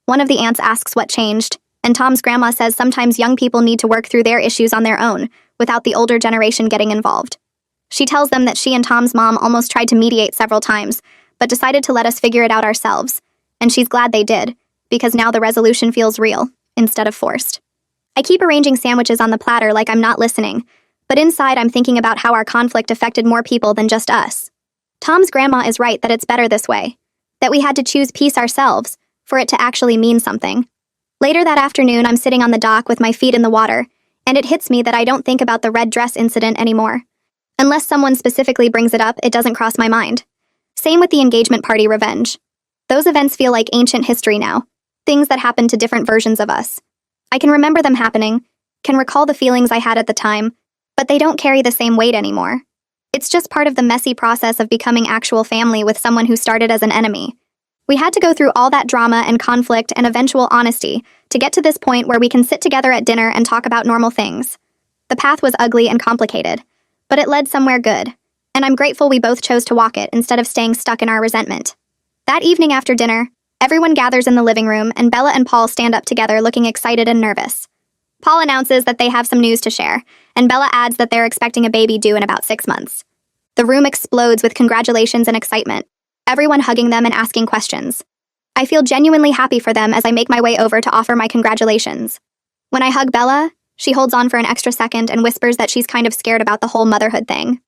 One of the aunts asks what changed, and Tom's grandma says sometimes young people need to work through their issues on their own, without the older generation getting involved. She tells them that she and Tom's mom almost tried to mediate several times, but decided to let us figure it out ourselves, and she's glad they did, because now the resolution feels real, instead of forced. I keep arranging sandwiches on the platter like I'm not listening, but inside I'm thinking about how our conflict affected more people than just us. Tom's grandma is right that it's better this way, that we had to choose peace ourselves, for it to actually mean something. Later that afternoon, I'm sitting on the dock with my feet in the water, and it hits me that I don't think about the red dress incident anymore. Unless someone specifically brings it up, it doesn't cross my mind. Same with the engagement party revenge. Those events feel like ancient history now, things that happened to different versions of us. I can remember them happening, can recall the feelings I had at the time, but they don't carry the same weight anymore. It's just part of the messy process of becoming actual family with someone who started as an enemy. We had to go through all that drama and conflict and eventual honesty to get to this point where we can sit together at dinner and talk about normal things. The path was ugly and complicated, but it led somewhere good, and I'm grateful we both chose to walk it instead of staying stuck in our resentment. That evening after dinner, everyone gathers in the living room and Bella and Paul stand up together looking excited and nervous. Paul announces that they have some news to share, and Bella adds that they're expecting a baby due in about 6 months. The room explodes with congratulations and excitement, everyone hugging them and asking questions. I feel genuinely happy for them as I make my way over to offer my congratulations. When I hug Bella, she holds on for an extra second and whispers that she's kind of scared about the whole motherhood thing.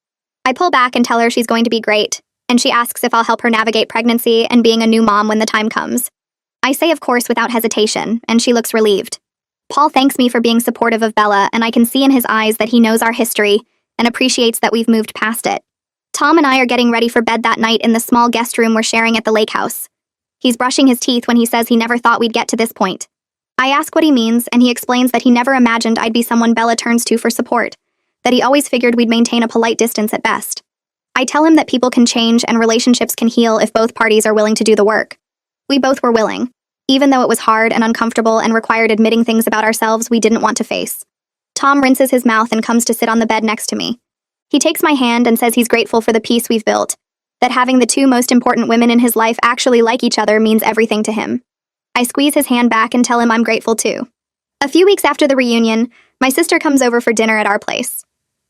I pull back and tell her she's going to be great, and she asks if I'll help her navigate pregnancy and being a new mom when the time comes. I say of course without hesitation, and she looks relieved. Paul thanks me for being supportive of Bella, and I can see in his eyes that he knows our history and appreciates that we've moved past it. Tom and I are getting ready for bed that night in the small guest room we're sharing at the lake house. He's brushing his teeth when he says he never thought we'd get to this point. I ask what he means, and he explains that he never imagined I'd be someone Bella turns to for support, that he always figured we'd maintain a polite distance at best. I tell him that people can change and relationships can heal if both parties are willing to do the work. We both were willing, even though it was hard and uncomfortable and required admitting things about ourselves we didn't want to face. Tom rinses his mouth and comes to sit on the bed next to me. He takes my hand and says he's grateful for the peace we've built, that having the two most important women in his life actually like each other means everything to him. I squeeze his hand back and tell him I'm grateful too. A few weeks after the reunion, my sister comes over for dinner at our place.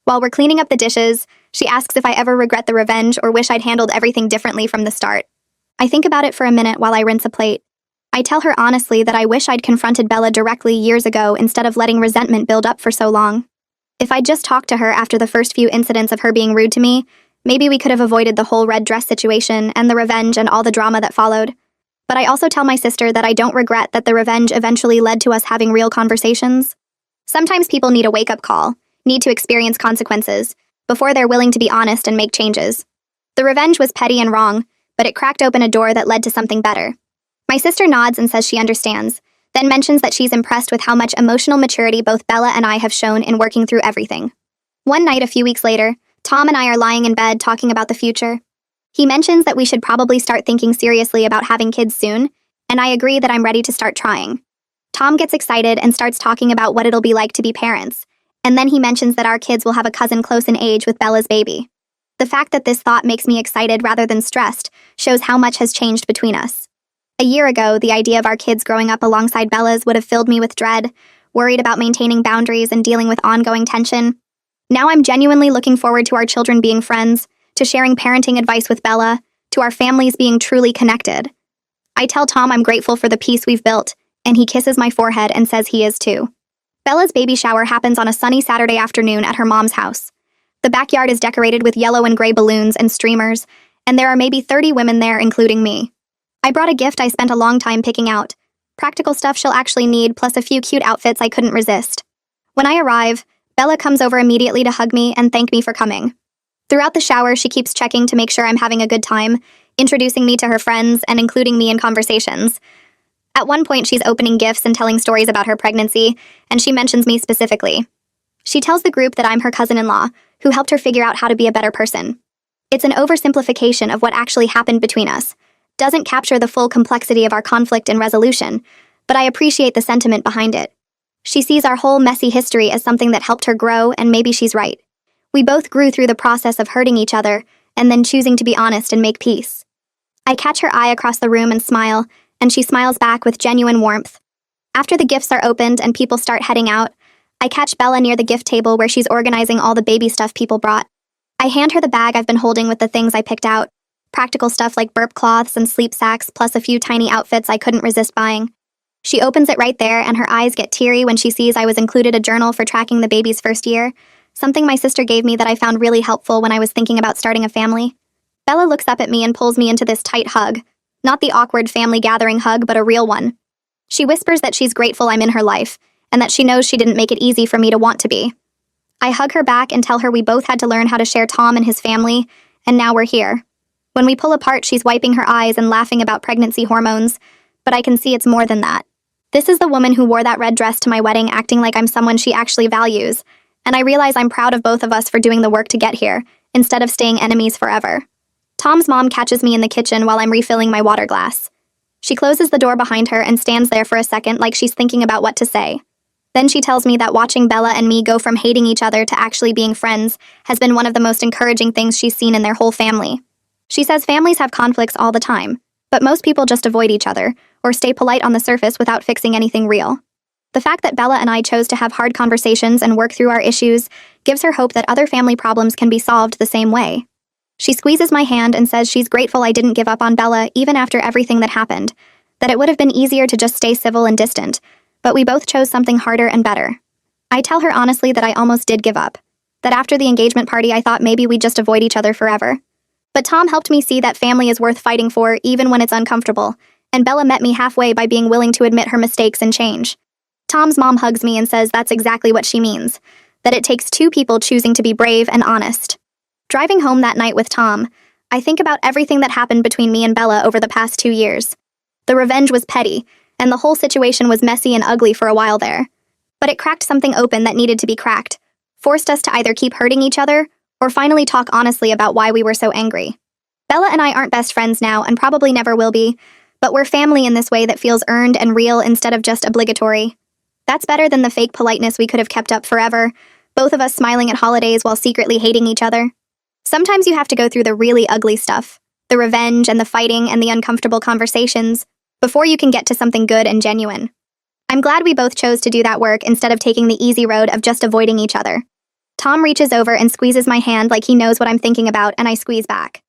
While we're cleaning up the dishes, she asks if I ever regret the revenge or wish I'd handled everything differently from the start. I think about it for a minute while I rinse a plate. I tell her honestly that I wish I'd confronted Bella directly years ago instead of letting resentment build up for so long. If I'd just talked to her after the first few incidents of her being rude to me, maybe we could have avoided the whole red dress situation and the revenge and all the drama that followed. But I also tell my sister that I don't regret that the revenge eventually led to us having real conversations. Sometimes people need a wake-up call, need to experience consequences, before they're willing to be honest and make changes. The revenge was petty and wrong, but it cracked open a door that led to something better. My sister nods and says she understands, then mentions that she's impressed with how much emotional maturity both Bella and I have shown in working through everything. One night a few weeks later, Tom and I are lying in bed talking about the future. He mentions that we should probably start thinking seriously about having kids soon, and I agree that I'm ready to start trying. Tom gets excited and starts talking about what it'll be like to be parents, and then he mentions that our kids will have a cousin close in age with Bella's baby. The fact that this thought makes me excited rather than stressed shows how much has changed between us. A year ago, the idea of our kids growing up alongside Bella's would have filled me with dread, worried about maintaining boundaries and dealing with ongoing tension. Now I'm genuinely looking forward to our children being friends, to sharing parenting advice with Bella, to our families being truly connected. I tell Tom I'm grateful for the peace we've built, and he kisses my forehead and says he is too. Bella's baby shower happens on a sunny Saturday afternoon at her mom's house. The backyard is decorated with yellow and gray balloons and streamers, and there are maybe 30 women there, including me. I brought a gift I spent a long time picking out. Practical stuff she'll actually need, plus a few cute outfits I couldn't resist. When I arrive, Bella comes over immediately to hug me and thank me for coming. Throughout the shower, she keeps checking to make sure I'm having a good time, introducing me to her friends and including me in conversations. At one point, she's opening gifts and telling stories about her pregnancy, and she mentions me specifically. She tells the group that I'm her cousin-in-law, who helped her figure out how to be a better person. It's an oversimplification of what actually happened between us. Doesn't capture the full complexity of our conflict and resolution, but I appreciate the sentiment behind it. She sees our whole messy history as something that helped her grow, and maybe she's right. We both grew through the process of hurting each other, and then choosing to be honest and make peace. I catch her eye across the room and smile, and she smiles back with genuine warmth. After the gifts are opened and people start heading out, I catch Bella near the gift table where she's organizing all the baby stuff people brought. I hand her the bag I've been holding with the things I picked out. Practical stuff like burp cloths and sleep sacks, plus a few tiny outfits I couldn't resist buying. She opens it right there, and her eyes get teary when she sees I was included a journal for tracking the baby's first year, something my sister gave me that I found really helpful when I was thinking about starting a family. Bella looks up at me and pulls me into this tight hug. Not the awkward family gathering hug, but a real one. She whispers that she's grateful I'm in her life, and that she knows she didn't make it easy for me to want to be. I hug her back and tell her we both had to learn how to share Tom and his family, and now we're here. When we pull apart, she's wiping her eyes and laughing about pregnancy hormones, but I can see it's more than that. This is the woman who wore that red dress to my wedding, acting like I'm someone she actually values, and I realize I'm proud of both of us for doing the work to get here, instead of staying enemies forever. Tom's mom catches me in the kitchen while I'm refilling my water glass. She closes the door behind her and stands there for a second like she's thinking about what to say. Then she tells me that watching Bella and me go from hating each other to actually being friends has been one of the most encouraging things she's seen in their whole family. She says families have conflicts all the time, but most people just avoid each other, or stay polite on the surface without fixing anything real. The fact that Bella and I chose to have hard conversations and work through our issues gives her hope that other family problems can be solved the same way. She squeezes my hand and says she's grateful I didn't give up on Bella even after everything that happened, that it would have been easier to just stay civil and distant, but we both chose something harder and better. I tell her honestly that I almost did give up, that after the engagement party I thought maybe we'd just avoid each other forever. But Tom helped me see that family is worth fighting for even when it's uncomfortable, and Bella met me halfway by being willing to admit her mistakes and change. Tom's mom hugs me and says that's exactly what she means, that it takes two people choosing to be brave and honest. Driving home that night with Tom, I think about everything that happened between me and Bella over the past 2 years. The revenge was petty, and the whole situation was messy and ugly for a while there. But it cracked something open that needed to be cracked, forced us to either keep hurting each other or finally talk honestly about why we were so angry. Bella and I aren't best friends now and probably never will be, but we're family in this way that feels earned and real instead of just obligatory. That's better than the fake politeness we could have kept up forever, both of us smiling at holidays while secretly hating each other. Sometimes you have to go through the really ugly stuff, the revenge and the fighting and the uncomfortable conversations, before you can get to something good and genuine. I'm glad we both chose to do that work instead of taking the easy road of just avoiding each other. Tom reaches over and squeezes my hand like he knows what I'm thinking about, and I squeeze back.